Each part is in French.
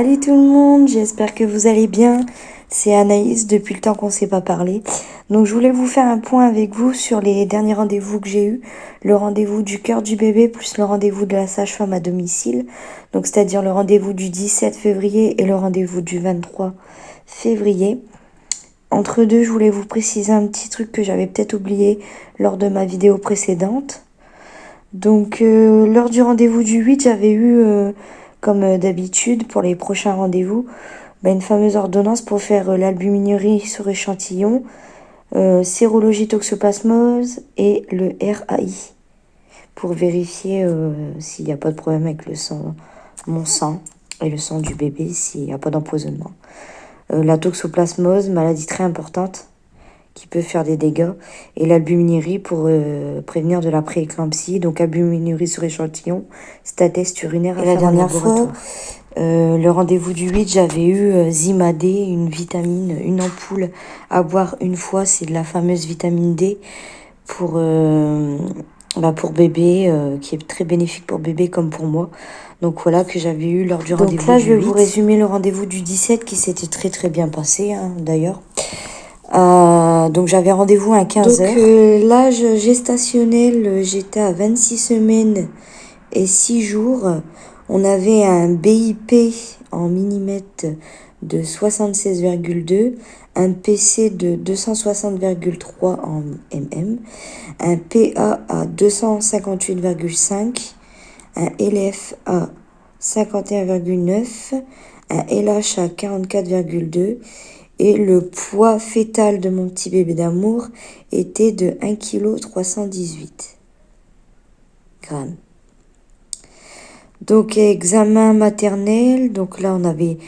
Salut tout le monde, j'espère que vous allez bien. C'est Anaïs depuis le temps qu'on ne s'est pas parlé. Donc je voulais vous faire un point avec vous sur les derniers rendez-vous que j'ai eus. Le rendez-vous du cœur du bébé plus le rendez-vous de la sage-femme à domicile. Donc c'est-à-dire le rendez-vous du 17 février et le rendez-vous du 23 février. Entre deux, je voulais vous préciser un petit truc que j'avais peut-être oublié lors de ma vidéo précédente. Donc lors du rendez-vous du 8, j'avais eu, comme d'habitude pour les prochains rendez-vous, une fameuse ordonnance pour faire l'albuminurie sur échantillon, sérologie toxoplasmose et le RAI pour vérifier s'il n'y a pas de problème avec le sang, mon sang et le sang du bébé, s'il n'y a pas d'empoisonnement. La toxoplasmose, maladie très importante qui peut faire des dégâts, et l'albuminurie pour prévenir de la prééclampsie. Donc albuminurie sur échantillon, c'est un test urinaire à faire en laboratoire. Le rendez-vous du 8, j'avais eu Zima-D, une vitamine, une ampoule à boire une fois, c'est de la fameuse vitamine D pour bébé, qui est très bénéfique pour bébé comme pour moi. Donc voilà que j'avais eu lors du rendez-vous du 8. Donc là, je vais vous résumer le rendez-vous du 17 qui s'était très très bien passé d'ailleurs. Donc j'avais rendez-vous à 15h. Donc l'âge gestationnel, j'étais à 26 semaines et 6 jours. On avait un BIP en millimètres de 76,2, un PC de 260,3 en mm, un PA à 258,5, un LF à 51,9, un LH à 44,2 et le poids fœtal de mon petit bébé d'amour était de 1,318 kg. Donc examen maternel, donc là on avait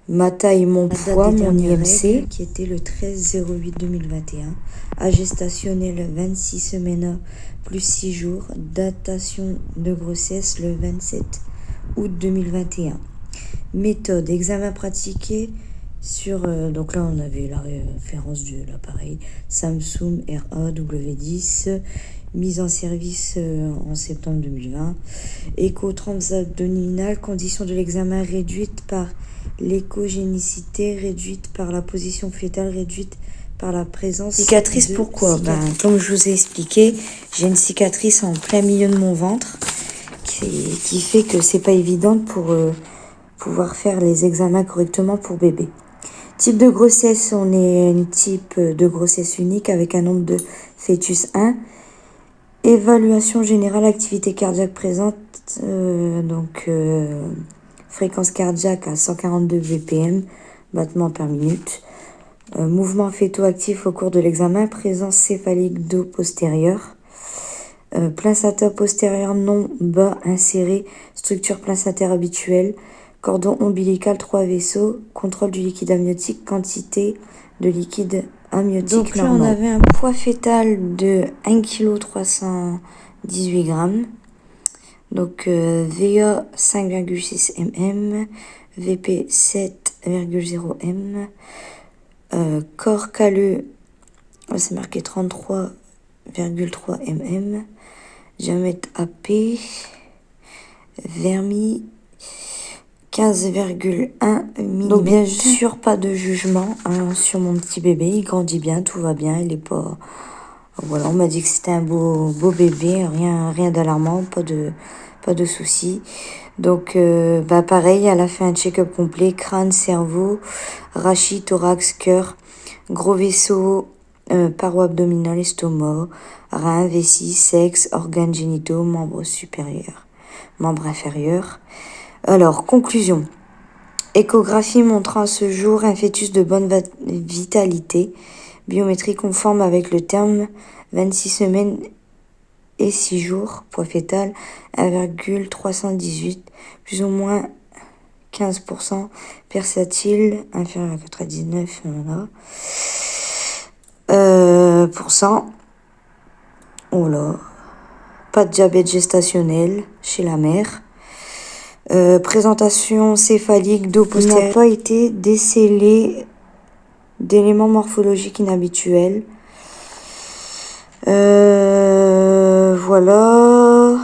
ma taille, mon poids, mon IMC qui était le 13/08/2021, âge gestationnel 26 semaines plus 6 jours, datation de grossesse le 27 août 2021. Méthode, examen pratiqué sur, donc là on avait la référence de l'appareil Samsung RAW10, mise en service en septembre 2020, écho transabdominal, condition de l'examen réduite par l'échogénicité, réduite par la position fœtale, réduite par la présence cicatrice. Pourquoi comme je vous ai expliqué, j'ai une cicatrice en plein milieu de mon ventre qui fait que c'est pas évident pour pouvoir faire les examens correctement pour bébé. Type de grossesse, on est un type de grossesse unique avec un nombre de fœtus 1. Évaluation générale, activité cardiaque présente, fréquence cardiaque à 142 BPM, battements par minute. Mouvement fœto-actif au cours de l'examen, présence céphalique dos postérieur. Placenta postérieur non bas inséré, structure placentaire habituelle. Cordon ombilical 3 vaisseaux, contrôle du liquide amniotique, quantité de liquide amniotique. Donc là, normal. On avait un poids fœtal de 1,318 kg. Donc VA 5,6 mm, VP 7,0 m. Corps calleux, c'est marqué 33,3 mm. Diamètre AP, vermis 15,1 mm. Donc bien sûr pas de jugement sur mon petit bébé, il grandit bien, tout va bien, il est pas... Voilà, on m'a dit que c'était un beau bébé, rien d'alarmant, pas de soucis. Donc pareil, elle a fait un check-up complet, crâne, cerveau, rachis, thorax, cœur, gros vaisseau, paroi abdominale, estomac, rein, vessie, sexe, organes génitaux, membres supérieurs, membres inférieurs. Alors, conclusion. Échographie montrant à ce jour un fœtus de bonne vitalité, biométrie conforme avec le terme 26 semaines et 6 jours, poids fœtal 1,318, plus ou moins 15%, versatile, inférieur à 99, Oh là, pas de diabète gestationnel chez la mère. Présentation céphalique dos postérieur. N'a pas été décelé d'éléments morphologiques inhabituels. Voilà.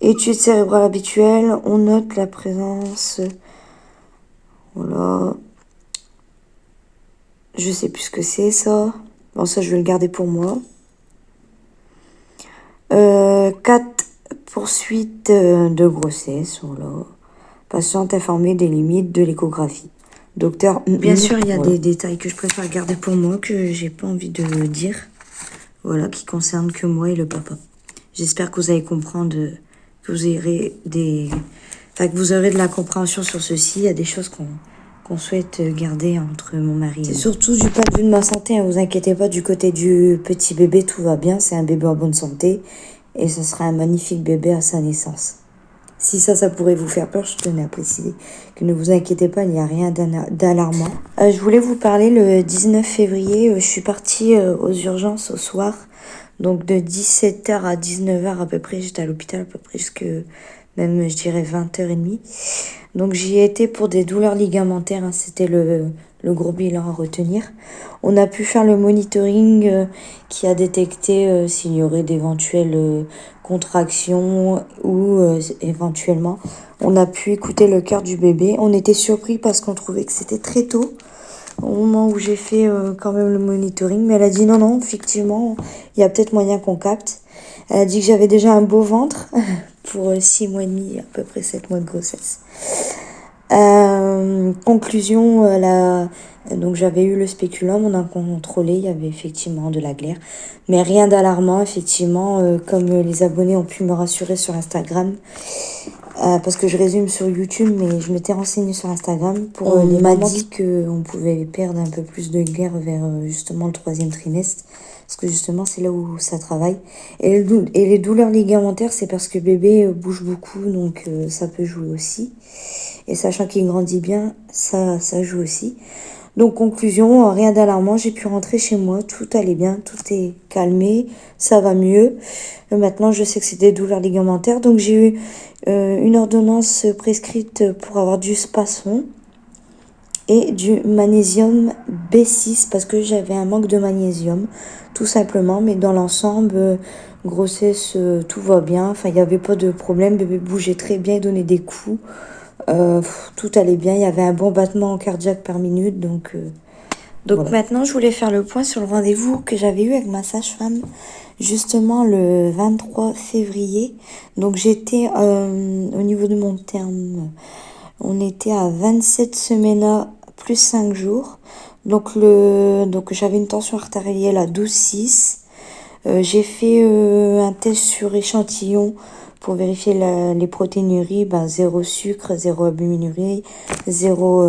Étude cérébrale habituelle. On note la présence Voilà. Je sais plus ce que c'est ça. Bon, ça, je vais le garder pour moi. 4 poursuites de grossesse. Voilà. Patiente informée des limites de l'échographie. Docteur. Bien sûr, il y a des détails que je préfère garder pour moi, que j'ai pas envie de dire. Voilà, qui concernent que moi et le papa. J'espère que vous allez comprendre, que vous aurez que vous aurez de la compréhension sur ceci. Il y a des choses qu'on souhaite garder entre mon mari et moi. C'est surtout du point de vue de ma santé, hein, vous inquiétez pas, du côté du petit bébé, tout va bien. C'est un bébé en bonne santé et ce sera un magnifique bébé à sa naissance. Si ça pourrait vous faire peur, je tenais à préciser que ne vous inquiétez pas, il n'y a rien d'alarmant. Je voulais vous parler le 19 février. Je suis partie aux urgences au soir. Donc de 17h à 19h à peu près, j'étais à l'hôpital à peu près jusque même je dirais 20h30. Donc j'y ai été pour des douleurs ligamentaires, hein, c'était le gros bilan à retenir. On a pu faire le monitoring qui a détecté s'il y aurait d'éventuelles contractions ou éventuellement on a pu écouter le cœur du bébé. On était surpris parce qu'on trouvait que c'était très tôt au moment où j'ai fait quand même le monitoring, mais elle a dit non, effectivement, il y a peut-être moyen qu'on capte. Elle a dit que j'avais déjà un beau ventre pour 6 mois et demi, à peu près 7 mois de grossesse. Conclusion, donc j'avais eu le spéculum, on a contrôlé, il y avait effectivement de la glaire, mais rien d'alarmant, effectivement, comme les abonnés ont pu me rassurer sur Instagram, parce que je résume sur YouTube, mais je m'étais renseignée sur Instagram. On m'a dit qu'on pouvait perdre un peu plus de glaire vers justement le 3e trimestre, parce que justement c'est là où ça travaille. Et les douleurs ligamentaires, c'est parce que bébé bouge beaucoup, donc ça peut jouer aussi. Et sachant qu'il grandit bien, ça joue aussi. Donc conclusion, rien d'alarmant, j'ai pu rentrer chez moi, tout allait bien, tout est calmé, ça va mieux. Maintenant, je sais que c'est des douleurs ligamentaires, donc j'ai eu une ordonnance prescrite pour avoir du Spasfon et du magnésium B6 parce que j'avais un manque de magnésium, tout simplement. Mais dans l'ensemble, grossesse, tout va bien, enfin il n'y avait pas de problème, bébé bougeait très bien, il donnait des coups. Tout allait bien, il y avait un bon battement cardiaque par minute, donc voilà. Maintenant je voulais faire le point sur le rendez-vous que j'avais eu avec ma sage-femme justement le 23 février. Donc j'étais au niveau de mon terme, on était à 27 semaines plus 5 jours. Donc j'avais une tension artérielle à 12,6. J'ai fait un test sur échantillon pour vérifier les protéinuries, 0 sucre, 0 albuminurie, 0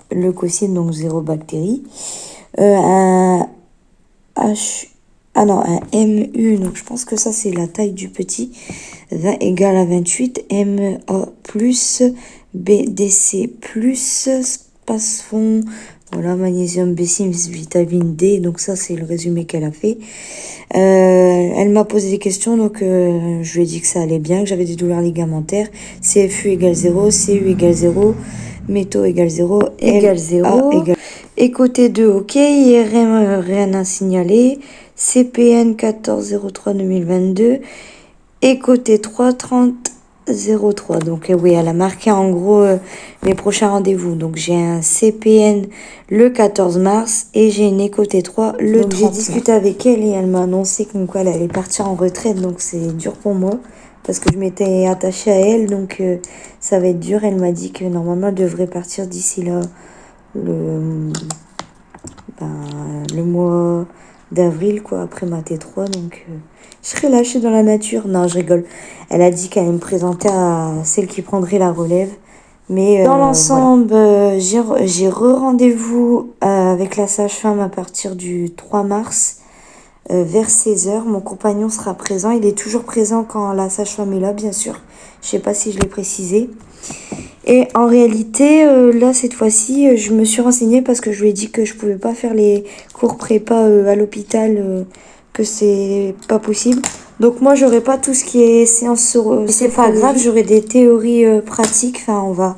leucocyte, donc 0 bactéries. Un MU, donc je pense que ça c'est la taille du petit, 20 égale à 28, MA plus, BDC plus, Spasfon, voilà, magnésium B6, vitamine D, donc ça c'est le résumé qu'elle a fait. Elle m'a posé des questions, donc je lui ai dit que ça allait bien, que j'avais des douleurs ligamentaires, CFU égale 0, CU égale 0, métaux égale 0, égale 0, éco T2 ok, IRM rien à signaler, CPN 14-03-2022, éco T3 30-03. Donc oui, elle a marqué en gros mes prochains rendez-vous. Donc j'ai un CPN le 14 mars et j'ai une éco T3 le 30 mars. J'ai discuté avec elle et elle m'a annoncé comme quoi elle allait partir en retraite. Donc c'est dur pour moi parce que je m'étais attachée à elle. Donc ça va être dur. Elle m'a dit que normalement elle devrait partir d'ici là le mois d'avril, quoi, après ma T3. Donc je serai lâchée dans la nature. Non, je rigole. Elle a dit qu'elle allait me présenter à celle qui prendrait la relève. Mais dans l'ensemble, voilà. J'ai re-rendez-vous avec la sage-femme à partir du 3 mars vers 16h. Mon compagnon sera présent. Il est toujours présent quand la sage-femme est là, bien sûr. Je sais pas si je l'ai précisé. Et en réalité, là, cette fois-ci, je me suis renseignée parce que je lui ai dit que je pouvais pas faire les cours prépa à l'hôpital, que c'est pas possible. Donc moi, j'aurai pas tout ce qui est séance sur... c'est pas grave, j'aurai des théories pratiques. Enfin,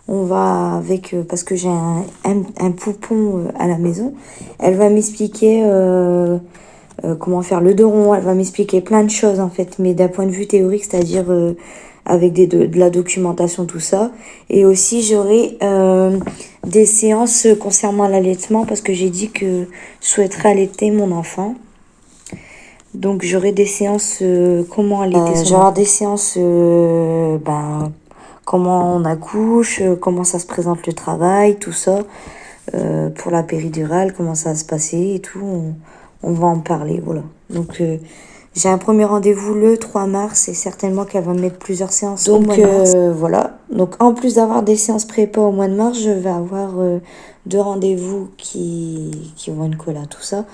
on va avec... parce que j'ai un poupon à la maison. Elle va m'expliquer comment faire le dos rond. Elle va m'expliquer plein de choses, en fait. Mais d'un point de vue théorique, c'est-à-dire... avec de la documentation, tout ça. Et aussi, j'aurai des séances concernant l'allaitement parce que j'ai dit que je souhaiterais allaiter mon enfant. Donc, j'aurai des séances comment allaiter son enfant. J'aurai des séances comment on accouche, comment ça se présente le travail, tout ça. Pour la péridurale, comment ça va se passer et tout. On va en parler, voilà. Donc, j'ai un premier rendez-vous le 3 mars et certainement qu'elle va me mettre plusieurs séances. Donc, voilà. Donc, en plus d'avoir des séances prépa au mois de mars, je vais avoir 2 rendez-vous qui vont être collés à tout ça.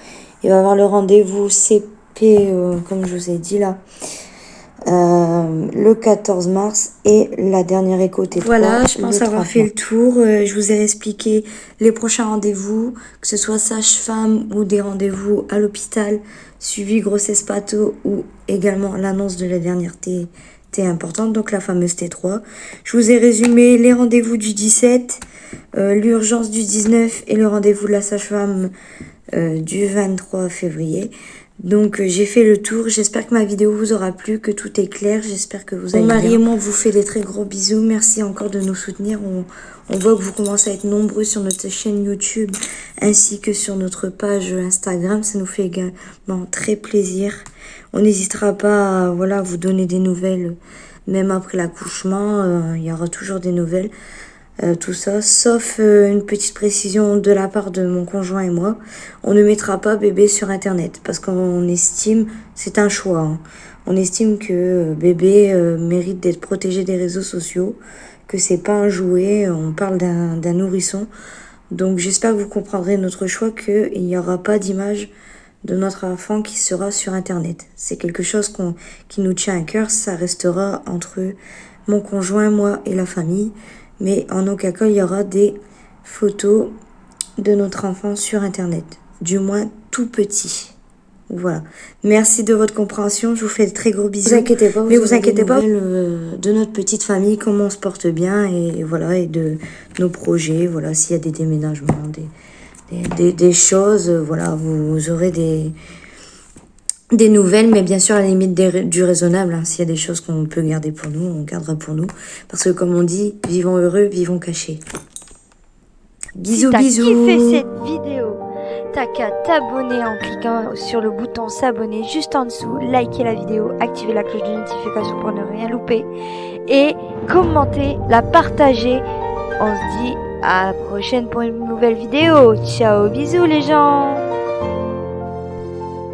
Il va y avoir le rendez-vous CP, comme je vous ai dit là, le 14 mars et la dernière écho T3. Voilà, je pense avoir fait le tour. Je vous ai expliqué les prochains rendez-vous, que ce soit sage-femme ou des rendez-vous à l'hôpital, suivi grossesse pato ou également l'annonce de la dernière T importante, donc la fameuse T3. Je vous ai résumé les rendez-vous du 17, l'urgence du 19 et le rendez-vous de la sage-femme du 23 février. Donc j'ai fait le tour, j'espère que ma vidéo vous aura plu, que tout est clair, j'espère que vous allez bien. Marie et moi vous fait des très gros bisous, merci encore de nous soutenir, on voit que vous commencez à être nombreux sur notre chaîne YouTube ainsi que sur notre page Instagram, ça nous fait également très plaisir. On n'hésitera pas à voilà, vous donner des nouvelles, même après l'accouchement, il y aura toujours des nouvelles. Tout ça, sauf une petite précision de la part de mon conjoint et moi, on ne mettra pas bébé sur internet parce qu'on estime, c'est un choix, hein. On estime que bébé mérite d'être protégé des réseaux sociaux, que c'est pas un jouet, on parle d'un nourrisson. Donc j'espère que vous comprendrez notre choix, qu'il n'y aura pas d'image de notre enfant qui sera sur internet. C'est quelque chose qui nous tient à cœur, ça restera entre mon conjoint, moi et la famille. Mais en aucun cas, il y aura des photos de notre enfant sur Internet. Du moins, tout petit. Voilà. Merci de votre compréhension. Je vous fais de très gros bisous. Vous inquiétez pas. Mais vous inquiétez pas. De notre petite famille, comment on se porte bien et voilà, et de nos projets. Voilà, s'il y a des déménagements, des choses, voilà, vous aurez des nouvelles, mais bien sûr à la limite du raisonnable. Hein. S'il y a des choses qu'on peut garder pour nous, on gardera pour nous. Parce que comme on dit, vivons heureux, vivons cachés. Bisous, bisous. Si t'as kiffé cette vidéo, t'as qu'à t'abonner en cliquant sur le bouton s'abonner juste en dessous, liker la vidéo, activer la cloche de notification pour ne rien louper et commenter, la partager. On se dit à la prochaine pour une nouvelle vidéo. Ciao, bisous les gens.